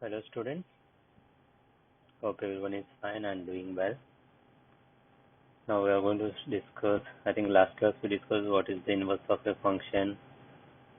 Hello students, hope everyone is fine and doing well. Now we are going to discuss, I think last class we discussed what is the inverse of a function,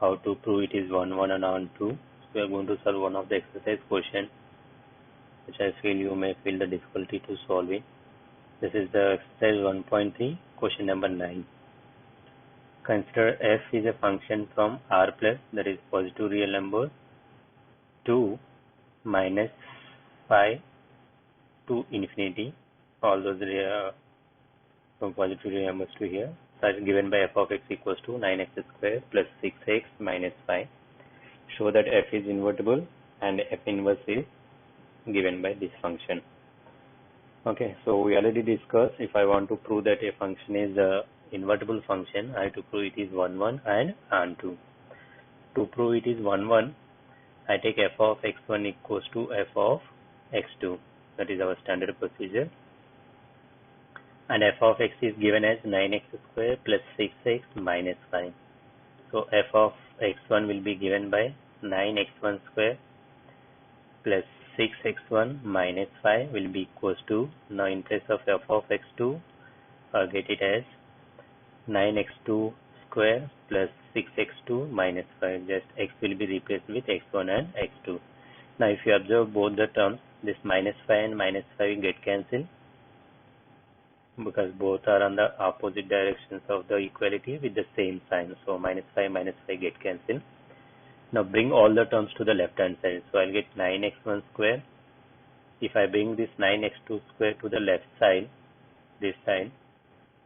how to prove it is 1, 1 and on 2. So we are going to solve one of the exercise question which I feel you may feel the difficulty to solve it. This is the exercise 1.3, question number 9. Consider f is a function from r plus, that is positive real number, to minus 5 to infinity, all those from positive real numbers to here. So it's given by f of x equals to 9x square plus 6x minus 5. Show that f is invertible and f inverse is given by this function. Okay, so we already discussed, if I want to prove that a function is a invertible function, I have to prove it is 1, 1 and on 2. To prove it is 1, 1, I take f of x1 equals to f of x2. That is our standard procedure. And f of x is given as 9x square plus 6x minus 5. So f of x1 will be given by 9x1 square plus 6x1 minus 5 will be equals to, now in place of f of x2, I'll get it as 9x2 square plus 6x2 minus 5. Just x will be replaced with x1 and x2. Now if you observe both the terms, this minus 5 and minus 5 get cancelled, because both are on the opposite directions of the equality with the same sign. So minus 5 get cancelled. Now bring all the terms to the left hand side. So I'll get 9x1 square. If I bring this 9x2 square to the left side, this side,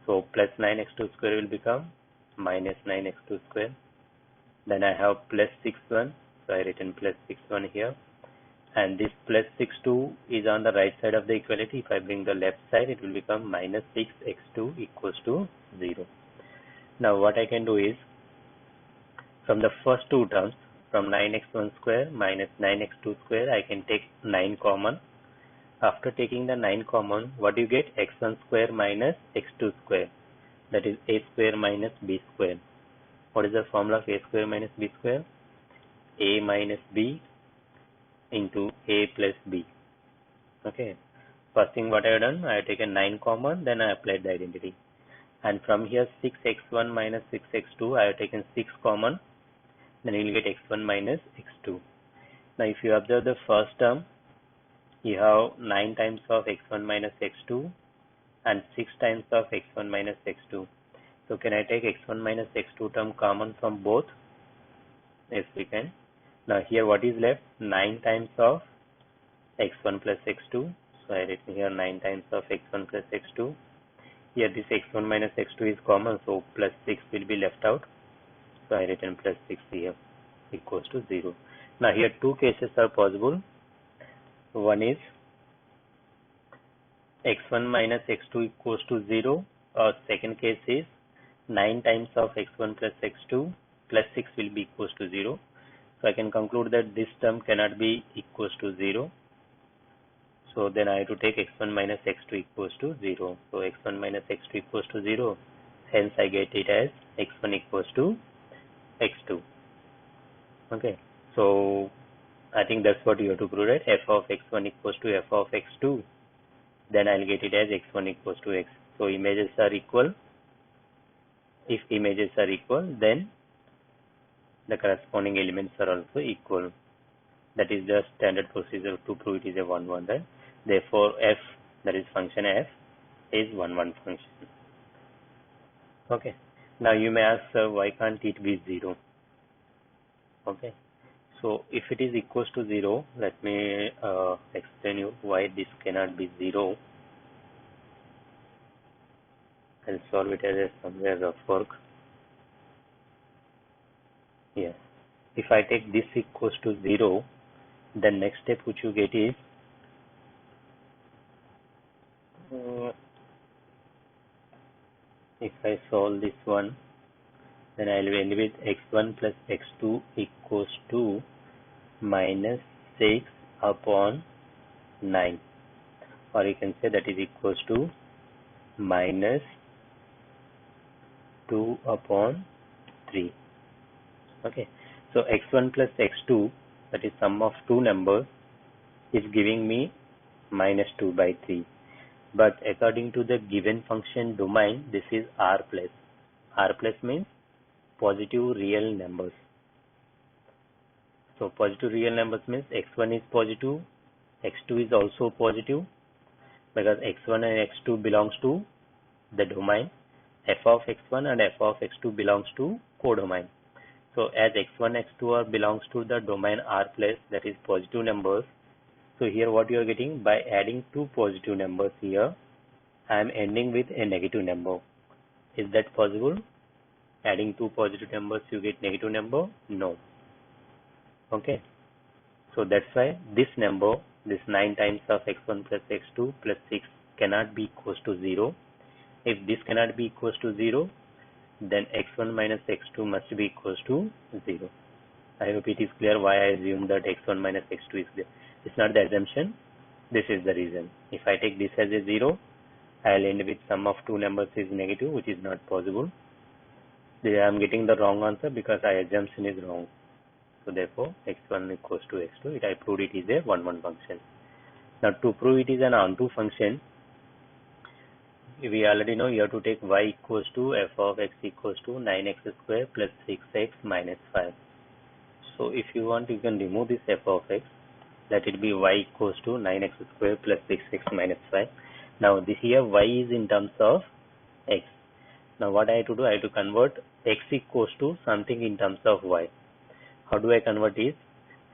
so plus 9x2 square will become minus 9x2 square. Then I have plus 6x1. So I written plus 6x1 here. And this plus 6(2) is on the right side of the equality. If I bring the left side, it will become minus 6x2 equals to 0. Now what I can do is, from the first two terms, from 9x1 square minus 9x2 square, I can take 9 common. After taking the 9 common, what do you get? x1 square minus x2 square. That is a square minus b square. What is the formula of a square minus b square? A minus b into a plus b. Okay, first thing what I have done, I have taken 9 common, then I applied the identity. And from here 6x1 minus 6x2, I have taken 6 common, then you will get x1 minus x2. Now if you observe the first term, you have 9 times of x1 minus x2 and 6 times of x1 minus x2. So can I take x1 minus x2 term common from both? Yes, we can. Now here what is left? 9 times of x1 plus x2. So I written here 9 times of x1 plus x2. Here this x1 minus x2 is common, so plus 6 will be left out. So I written plus 6 here equals to 0. Now here two cases are possible. One is x1 minus x2 equals to 0, or second case is 9 times of x1 plus x2 plus 6 will be equals to 0. So I can conclude that this term cannot be equals to 0. So then I have to take x1 minus x2 equals to 0. So x1 minus x2 equals to 0. Hence I get it as x1 equals to x2. Okay. So I think that's what you have to prove, right? F of x1 equals to f of x2. Then I'll get it as x1 equals to x. So images are equal. If images are equal, then the corresponding elements are also equal. That is the standard procedure to prove it is a 1, 1, right? Therefore, f, that is function f, is 1, 1 function. Okay. Now you may ask, why can't it be 0? Okay. So if it is equals to 0, let me explain you why this cannot be 0. I'll solve it as a somewhere rough work. Yes. If I take this equals to 0, the next step which you get is, if I solve this one, then I will end with x1 plus x2 equals to minus 6 upon 9, or you can say that is equals to minus 2 upon 3. Okay, so x1 plus x2, that is sum of two numbers, is giving me minus 2 by 3. But according to the given function domain, this is R plus. R plus means positive real numbers. So positive real numbers means x1 is positive, x2 is also positive, because x1 and x2 belongs to the domain. F of x1 and f of x2 belongs to codomain. So as x1, x2 belongs to the domain R plus, that is positive numbers. So here what you are getting, by adding two positive numbers here, I am ending with a negative number. Is that possible? Adding two positive numbers you get negative number? No. Okay. So that's why this number, this 9 times of x1 plus x2 plus 6 cannot be equals to 0. If this cannot be equals to 0, then x1 minus x2 must be equals to 0. I hope it is clear why I assume that x1 minus x2 is there. It's not the assumption. This is the reason. If I take this as a 0, I'll end with sum of two numbers is negative, which is not possible. There I am getting the wrong answer because our assumption is wrong. So therefore, x1 equals to x2. I proved it is a 1-1 function. Now to prove it is an onto function, we already know you have to take y equals to f of x equals to 9x square plus 6x minus 5. So if you want, you can remove this f of x. Let it be y equals to 9x square plus 6x minus 5. Now this here y is in terms of x. Now what I have to do, I have to convert x equals to something in terms of y. How do I convert this?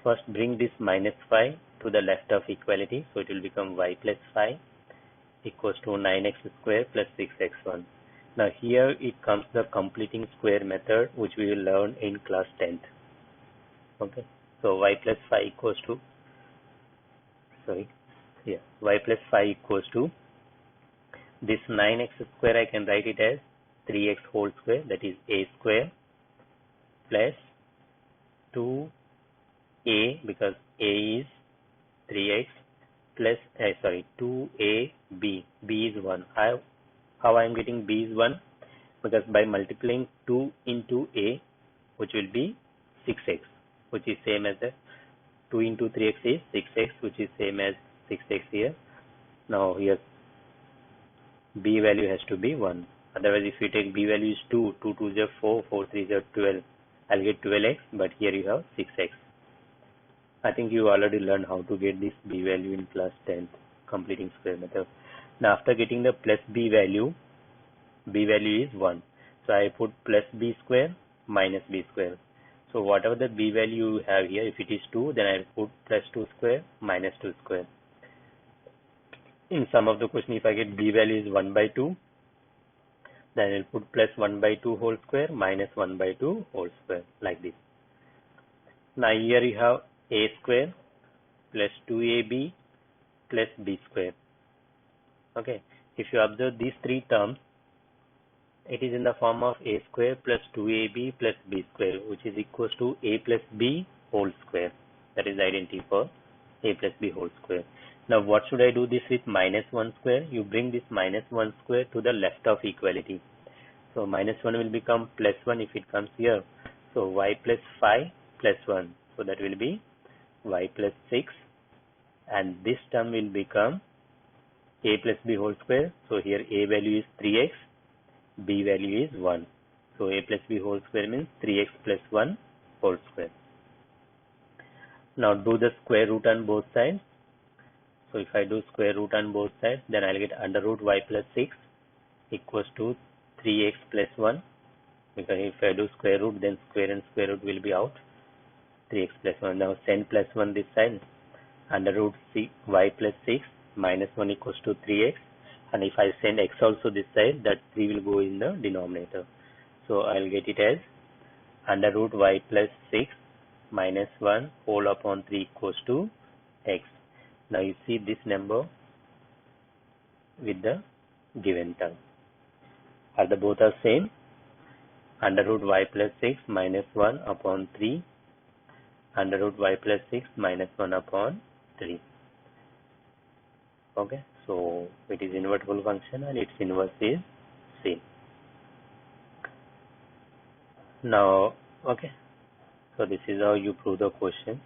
First bring this minus 5 to the left of equality. So it will become y plus 5 equals to 9x square plus 6x1. Now here it comes the completing square method, which we will learn in class 10th. Okay. So y plus 5 equals to, y plus 5 equals to this 9x square, I can write it as 3x whole square, that is a square, plus 2a, because a is 3x, plus 2ab, b is 1. How I am getting b is 1? Because by multiplying 2 into a, which will be 6x, which is same as the 2 into 3x is 6x, which is same as 6x here. Now here b value has to be 1. Otherwise, if you take b value is 2, 2 2 is 4, 4 3 is 12, I'll get 12x, but here you have 6x. I think you already learned how to get this b value in class 10th, completing square method. Now after getting the plus b value is 1. So I put plus b square minus b square. So whatever the b value you have here, if it is 2, then I put plus 2 square minus 2 square. In some of the question, if I get b value is 1 by 2, then I will put plus 1 by 2 whole square minus 1 by 2 whole square, like this. Now here you have a square plus 2ab plus b square. Okay, if you observe these three terms, it is in the form of a square plus 2ab plus b square, which is equals to a plus b whole square. That is identity for a plus b whole square. Now what should I do this with minus 1 square? You bring this minus 1 square to the left of equality. So minus 1 will become plus 1 if it comes here. So y plus 5 plus 1. So that will be y plus 6. And this term will become a plus b whole square. So here a value is 3x, b value is 1. So a plus b whole square means 3x plus 1 whole square. Now do the square root on both sides. So if I do square root on both sides, then I'll get under root y plus 6 equals to 3x plus 1. Because if I do square root, then square and square root will be out. 3x plus 1. Now send plus 1 this side. Under root y plus 6 minus 1 equals to 3x. And if I send x also this side, that 3 will go in the denominator. So I'll get it as under root y plus 6 minus 1 whole upon 3 equals to x. Now you see this number with the given term. Are the both are same? Under root y plus 6 minus 1 upon 3. Under root y plus 6 minus 1 upon 3. Okay, so it is invertible function and its inverse is c. Now, okay, so this is how you prove the question.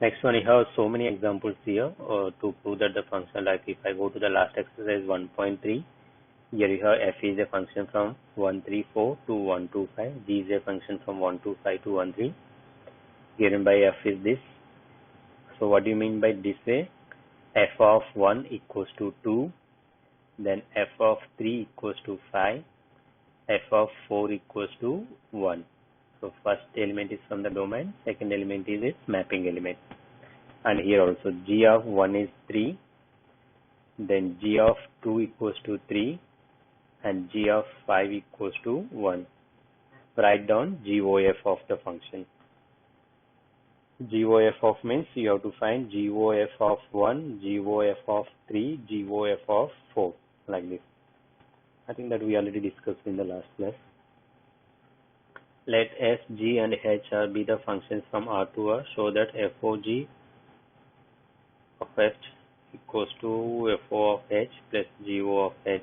Next one, you have so many examples here to prove that the function, like if I go to the last exercise 1.3, here you have f is a function from 134 to 125, g is a function from 125 to 13. Given by f is this. So what do you mean by this way? F of 1 equals to 2, then f of 3 equals to 5, f of 4 equals to 1. So first element is from the domain, second element is its mapping element. And here also g of 1 is 3, then g of 2 equals to 3, and g of 5 equals to 1. Write down GOF of the function. GOF of means you have to find GOF of 1, GOF of 3, GOF of 4, like this. I think that we already discussed in the last class. Let S, G and H be the functions from R to R. Show that FOG of H equals to FO of H plus GO of H.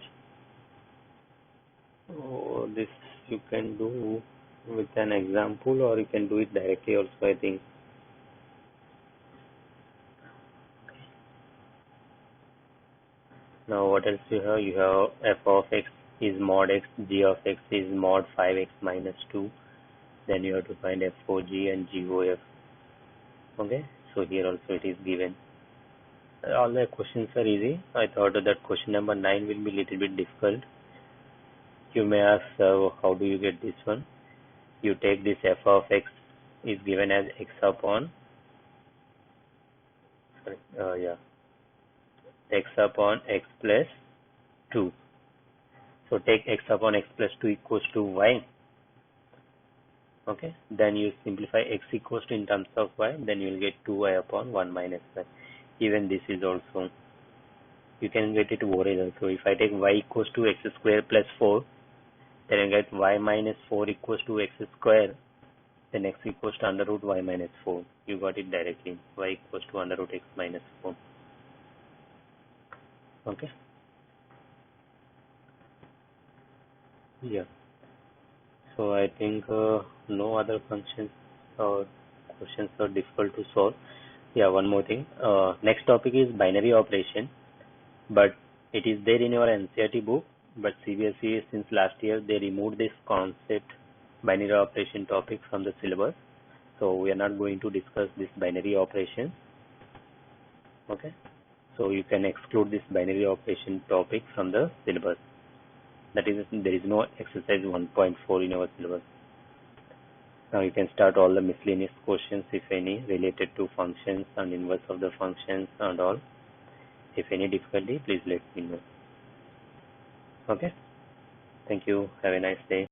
So this you can do with an example, or you can do it directly also, I think. Now what else you have? You have f of x is mod x, g of x is mod 5x minus 2. Then you have to find FOG and GOF. Okay, so here also it is given. All the questions are easy. I thought that question number 9 will be little bit difficult. You may ask, how do you get this one? You take this f of x is given as x upon x upon x plus 2. So take x upon x plus 2 equals to y. Okay, then you simplify x equals to in terms of y, then you will get 2y upon 1 minus y. Even this is also, you can get it over here. So if I take y equals to x square plus 4, then I get y minus 4 equals to x square, then x equals to under root y minus 4. You got it directly, y equals to under root x minus 4. Okay. Yeah. So I think no other functions or questions are difficult to solve. Yeah, one more thing. Next topic is binary operation, but it is there in your NCERT book, but CBSE since last year they removed this concept binary operation topic from the syllabus. So we are not going to discuss this binary operation. Okay. So you can exclude this binary operation topic from the syllabus. That is, there is no exercise 1.4 in our syllabus. Now you can start all the miscellaneous questions, if any, related to functions and inverse of the functions and all. If any difficulty, please let me know. Okay. Thank you. Have a nice day.